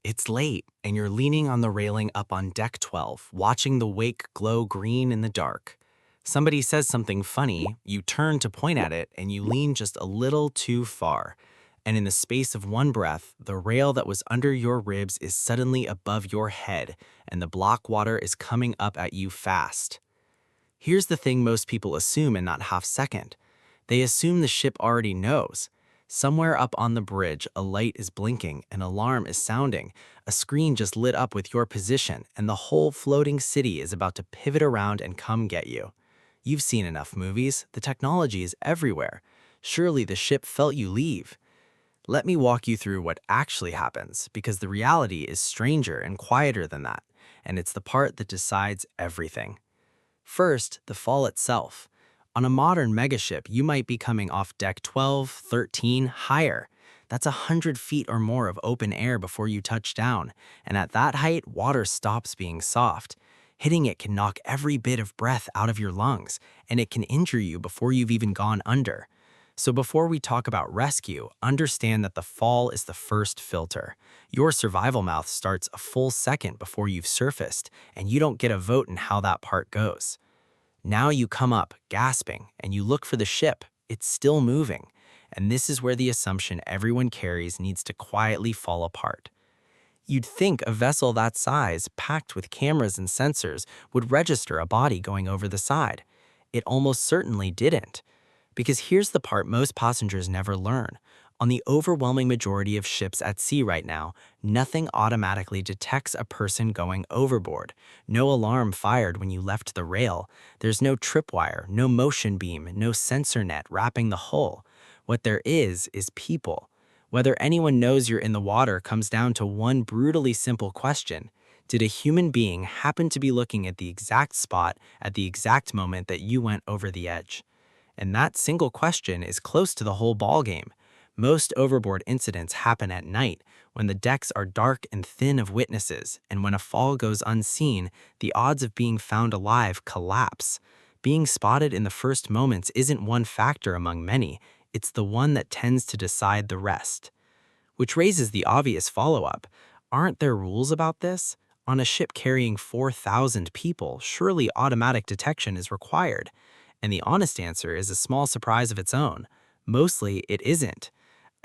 It's late, and you're leaning on the railing up on deck 12, watching the wake glow green in the dark. Somebody says something funny, you turn to point at it, and you lean just a little too far. And in the space of one breath, the rail that was under your ribs is suddenly above your head, and the block water is coming up at you fast. Here's the thing most people assume and not half second. They assume the ship already knows. Somewhere up on the bridge, a light is blinking, an alarm is sounding, a screen just lit up with your position, and the whole floating city is about to pivot around and come get you. You've seen enough movies, the technology is everywhere. Surely the ship felt you leave. Let me walk you through what actually happens, because the reality is stranger and quieter than that, and it's the part that decides everything. First, the fall itself. On a modern megaship, you might be coming off deck 12, 13, higher. That's 100 feet or more of open air before you touch down, and at that height, water stops being soft. Hitting it can knock every bit of breath out of your lungs, and it can injure you before you've even gone under. So before we talk about rescue, understand that the fall is the first filter. Your survival mouth starts a full second before you've surfaced, and you don't get a vote in how that part goes. Now you come up, gasping, and you look for the ship. It's still moving. And this is where the assumption everyone carries needs to quietly fall apart. You'd think a vessel that size, packed with cameras and sensors, would register a body going over the side. It almost certainly didn't. Because here's the part most passengers never learn. On the overwhelming majority of ships at sea right now, nothing automatically detects a person going overboard. No alarm fired when you left the rail. There's no tripwire, no motion beam, no sensor net wrapping the hull. What there is people. Whether anyone knows you're in the water comes down to one brutally simple question. Did a human being happen to be looking at the exact spot at the exact moment that you went over the edge? And that single question is close to the whole ballgame. Most overboard incidents happen at night, when the decks are dark and thin of witnesses, and when a fall goes unseen, the odds of being found alive collapse. Being spotted in the first moments isn't one factor among many, it's the one that tends to decide the rest. Which raises the obvious follow-up. Aren't there rules about this? On a ship carrying 4,000 people, surely automatic detection is required. And the honest answer is a small surprise of its own. Mostly, it isn't.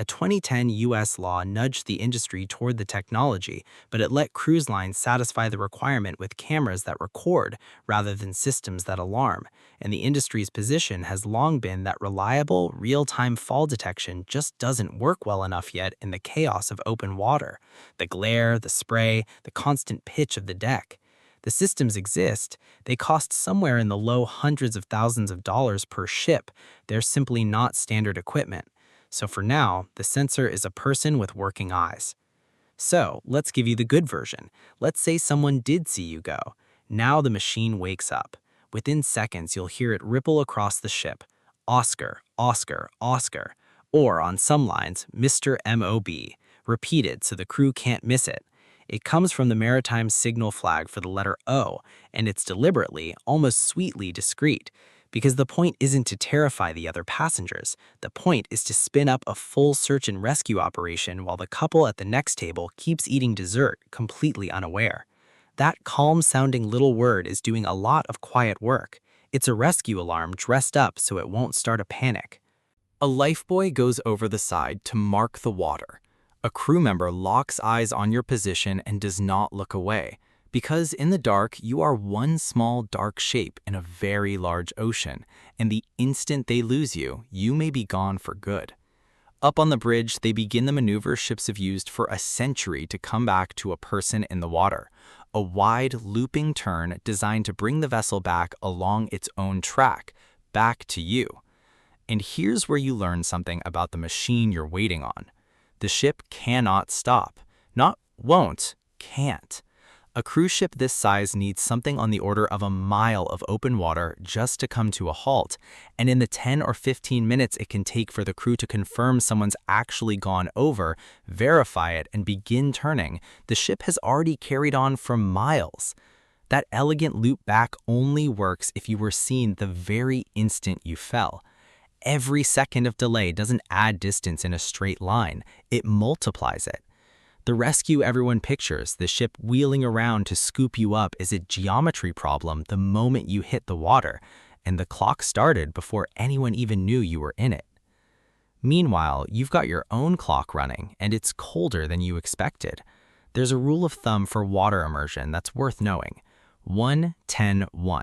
A 2010 US law nudged the industry toward the technology, but it let cruise lines satisfy the requirement with cameras that record rather than systems that alarm. And the industry's position has long been that reliable, real-time fall detection just doesn't work well enough yet in the chaos of open water. The glare, the spray, the constant pitch of the deck. The systems exist. They cost somewhere in the low hundreds of thousands of dollars per ship. They're simply not standard equipment. So for now, the sensor is a person with working eyes. So let's give you the good version. Let's say someone did see you go. Now the machine wakes up. Within seconds, you'll hear it ripple across the ship. Oscar, Oscar, Oscar. Or on some lines, Mr. MOB. Repeated so the crew can't miss it. It comes from the maritime signal flag for the letter O, and it's deliberately, almost sweetly discreet. Because the point isn't to terrify the other passengers. The point is to spin up a full search and rescue operation while the couple at the next table keeps eating dessert, completely unaware. That calm-sounding little word is doing a lot of quiet work. It's a rescue alarm dressed up so it won't start a panic. A lifebuoy goes over the side to mark the water. A crew member locks eyes on your position and does not look away. Because in the dark, you are one small dark shape in a very large ocean, and the instant they lose you, you may be gone for good. Up on the bridge, they begin the maneuver ships have used for a century to come back to a person in the water. A wide, looping turn designed to bring the vessel back along its own track, back to you. And here's where you learn something about the machine you're waiting on. The ship cannot stop. Not won't, can't. A cruise ship this size needs something on the order of a mile of open water just to come to a halt, and in the 10 or 15 minutes it can take for the crew to confirm someone's actually gone over, verify it, and begin turning, the ship has already carried on for miles. That elegant loop back only works if you were seen the very instant you fell. Every second of delay doesn't add distance in a straight line, it multiplies it. The rescue everyone pictures, the ship wheeling around to scoop you up, is a geometry problem the moment you hit the water, and the clock started before anyone even knew you were in it. Meanwhile, you've got your own clock running, and it's colder than you expected. There's a rule of thumb for water immersion that's worth knowing. 1-10-1.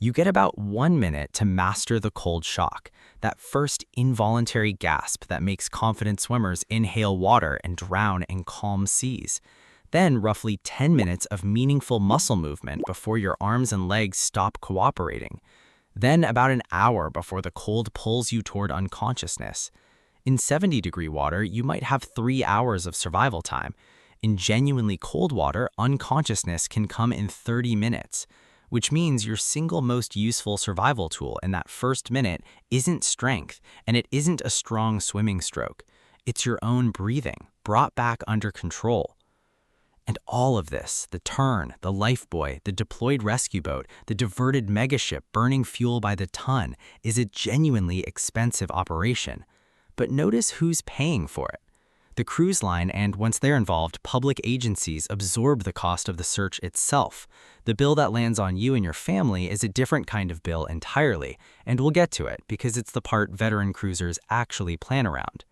You get about 1 minute to master the cold shock, that first involuntary gasp that makes confident swimmers inhale water and drown in calm seas. Then roughly 10 minutes of meaningful muscle movement before your arms and legs stop cooperating. Then about an hour before the cold pulls you toward unconsciousness. In 70-degree water, you might have 3 hours of survival time. In genuinely cold water, unconsciousness can come in 30 minutes, which means your single most useful survival tool in that first minute isn't strength, and it isn't a strong swimming stroke. It's your own breathing, brought back under control. And all of this, the turn, the lifebuoy, the deployed rescue boat, the diverted megaship burning fuel by the ton, is a genuinely expensive operation. But notice who's paying for it. The cruise line and, once they're involved, public agencies absorb the cost of the search itself. The bill that lands on you and your family is a different kind of bill entirely, and we'll get to it because it's the part veteran cruisers actually plan around.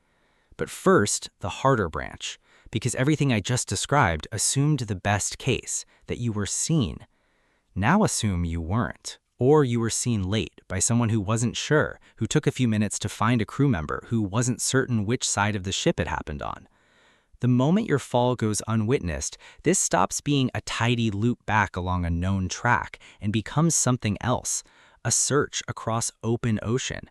But first, the harder branch, because everything I just described assumed the best case, that you were seen. Now assume you weren't. Or you were seen late by someone who wasn't sure, who took a few minutes to find a crew member who wasn't certain which side of the ship it happened on. The moment your fall goes unwitnessed, this stops being a tidy loop back along a known track and becomes something else, a search across open ocean.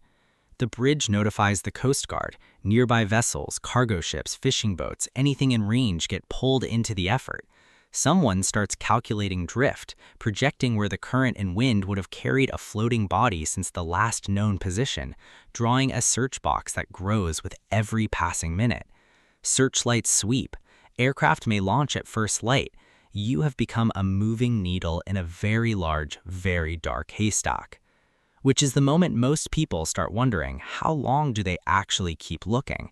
The bridge notifies the Coast Guard. Nearby vessels, cargo ships, fishing boats, anything in range get pulled into the effort. Someone starts calculating drift, projecting where the current and wind would have carried a floating body since the last known position, drawing a search box that grows with every passing minute. Searchlights sweep. Aircraft may launch at first light. You have become a moving needle in a very large, very dark haystack. Which is the moment most people start wondering, how long do they actually keep looking?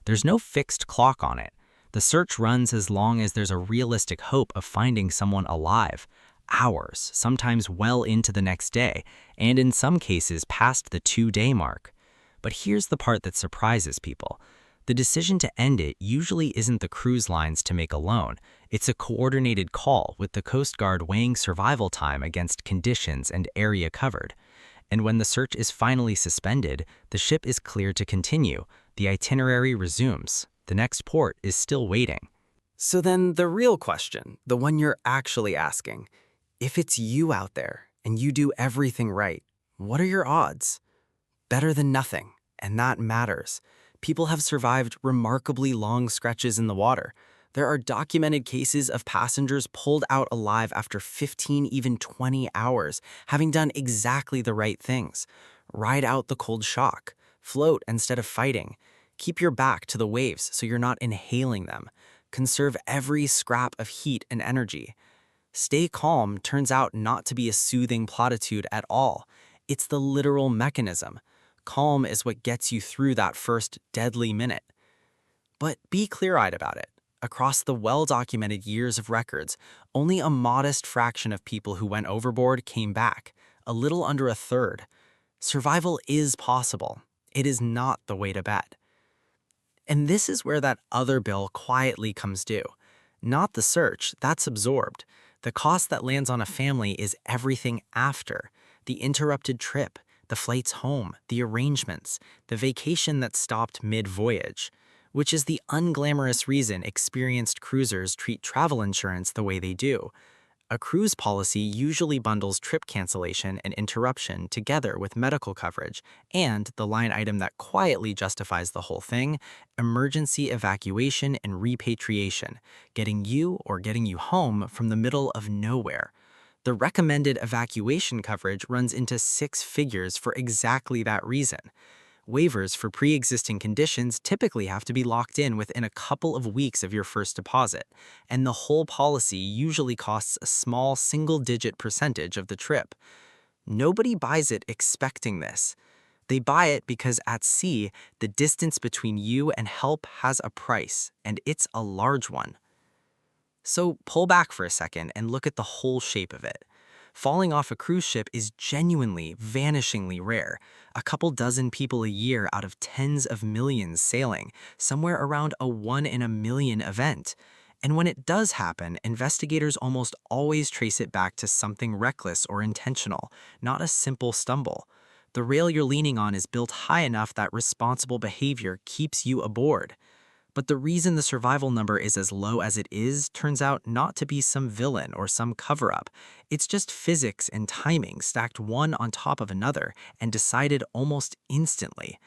There's no fixed clock on it. The search runs as long as there's a realistic hope of finding someone alive. Hours, sometimes well into the next day, and in some cases past the 2-day mark. But here's the part that surprises people. The decision to end it usually isn't the cruise lines to make alone. It's a coordinated call with the Coast Guard weighing survival time against conditions and area covered. And when the search is finally suspended, the ship is cleared to continue. The itinerary resumes. The next port is still waiting. So then the real question, the one you're actually asking, if it's you out there and you do everything right, what are your odds? Better than nothing, and that matters. People have survived remarkably long stretches in the water. There are documented cases of passengers pulled out alive after 15, even 20 hours, having done exactly the right things. Ride out the cold shock, float instead of fighting, keep your back to the waves so you're not inhaling them, conserve every scrap of heat and energy. Stay calm turns out not to be a soothing platitude at all. It's the literal mechanism. Calm is what gets you through that first deadly minute. But be clear-eyed about it. Across the well-documented years of records, only a modest fraction of people who went overboard came back, a little under a third. Survival is possible. It is not the way to bet. And this is where that other bill quietly comes due. Not the search, that's absorbed. The cost that lands on a family is everything after. The interrupted trip, the flights home, the arrangements, the vacation that stopped mid-voyage. Which is the unglamorous reason experienced cruisers treat travel insurance the way they do. A cruise policy usually bundles trip cancellation and interruption together with medical coverage, and the line item that quietly justifies the whole thing, emergency evacuation and repatriation, getting you home from the middle of nowhere. The recommended evacuation coverage runs into 6 figures for exactly that reason. Waivers for pre-existing conditions typically have to be locked in within a couple of weeks of your first deposit, and the whole policy usually costs a small single-digit percentage of the trip. Nobody buys it expecting this. They buy it because at sea, the distance between you and help has a price, and it's a large one. So pull back for a second and look at the whole shape of it. Falling off a cruise ship is genuinely, vanishingly rare. A couple dozen people a year out of tens of millions sailing, somewhere around a 1 in a million event. And when it does happen, investigators almost always trace it back to something reckless or intentional, not a simple stumble. The rail you're leaning on is built high enough that responsible behavior keeps you aboard. But the reason the survival number is as low as it is turns out not to be some villain or some cover-up. It's just physics and timing stacked one on top of another and decided almost instantly.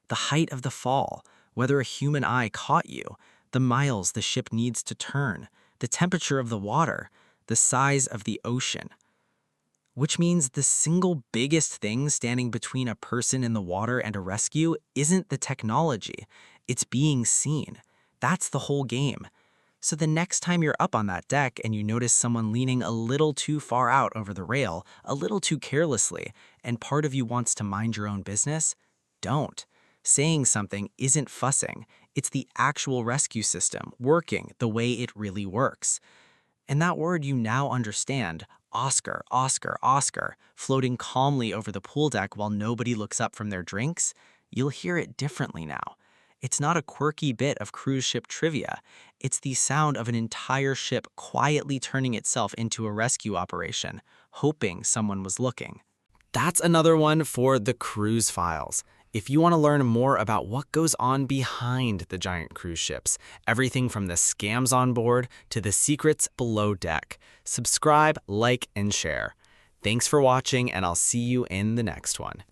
The height of the fall, whether a human eye caught you, the miles the ship needs to turn, the temperature of the water, the size of the ocean. Which means the single biggest thing standing between a person in the water and a rescue isn't the technology, it's being seen. That's the whole game. So the next time you're up on that deck and you notice someone leaning a little too far out over the rail, a little too carelessly, and part of you wants to mind your own business, don't. Saying something isn't fussing. It's the actual rescue system working the way it really works. And that word you now understand, Oscar, Oscar, Oscar, floating calmly over the pool deck while nobody looks up from their drinks, you'll hear it differently now. It's not a quirky bit of cruise ship trivia. It's the sound of an entire ship quietly turning itself into a rescue operation, hoping someone was looking. That's another one for the Cruise Files. If you want to learn more about what goes on behind the giant cruise ships, everything from the scams on board to the secrets below deck, subscribe, like, and share. Thanks for watching, and I'll see you in the next one.